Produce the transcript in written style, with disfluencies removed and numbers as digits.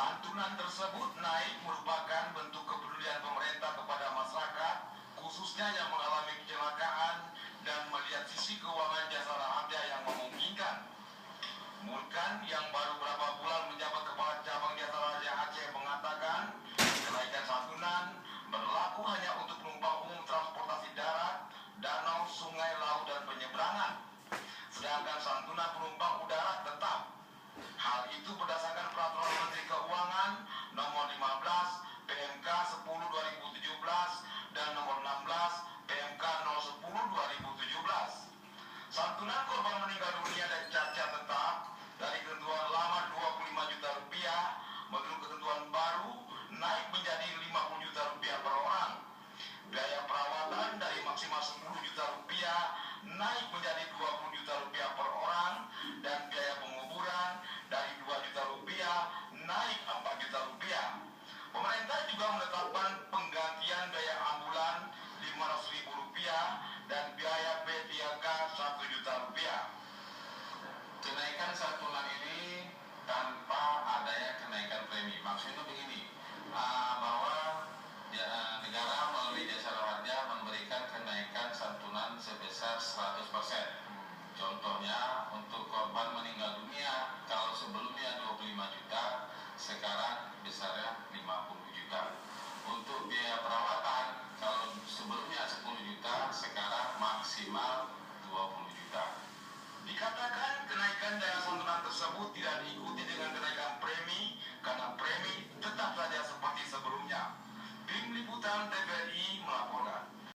Santunan tersebut naik merupakan bentuk kepedulian pemerintah kepada masyarakat, khususnya yang mengalami kecelakaan dan melihat sisi keuangan jasara harja yang memungkinkan. Mulkan yang baru beberapa bulan menjabat kepala cabang jasara harja Aceh mengatakan kenaikan santunan berlaku hanya untuk penumpang umum transportasi darat, danau, sungai, laut, dan penyeberangan. Sedangkan santunan penumpang udara tetap. Hal itu berdasarkan Peraturan Menteri Keuangan Nomor 15 PMK 10 2017 dan Nomor 16 PMK 010 2017. Santunan korban meninggal dunia dan cacat tetap dari ketentuan lama 25 juta rupiah menurut ketentuan baru naik menjadi 50 juta rupiah per orang. Biaya perawatan dari maksimal 10 juta rupiah naik menjadi 20 juta rupiah per orang, dan biaya penguburan dari 2 juta rupiah naik 4 juta rupiah. Pemerintah juga menetapkan penggantian biaya ambulan 500.000 rupiah dan biaya P3K 1 juta rupiah. Kenaikan santunan ini tanpa adanya kenaikan premi. Maksudnya begini, bahwa negara melalui jasara harja memberikan kenaikan santunan sebesar 100%. Contohnya untuk korban meninggal dunia, kalau sebelumnya 25 juta, sekarang besarnya 50 juta. Untuk biaya perawatan, kalau sebelumnya 10 juta, sekarang maksimal 20 juta. Dikatakan kenaikan daya santunan tersebut tidak diikuti dengan kenaikan premi karena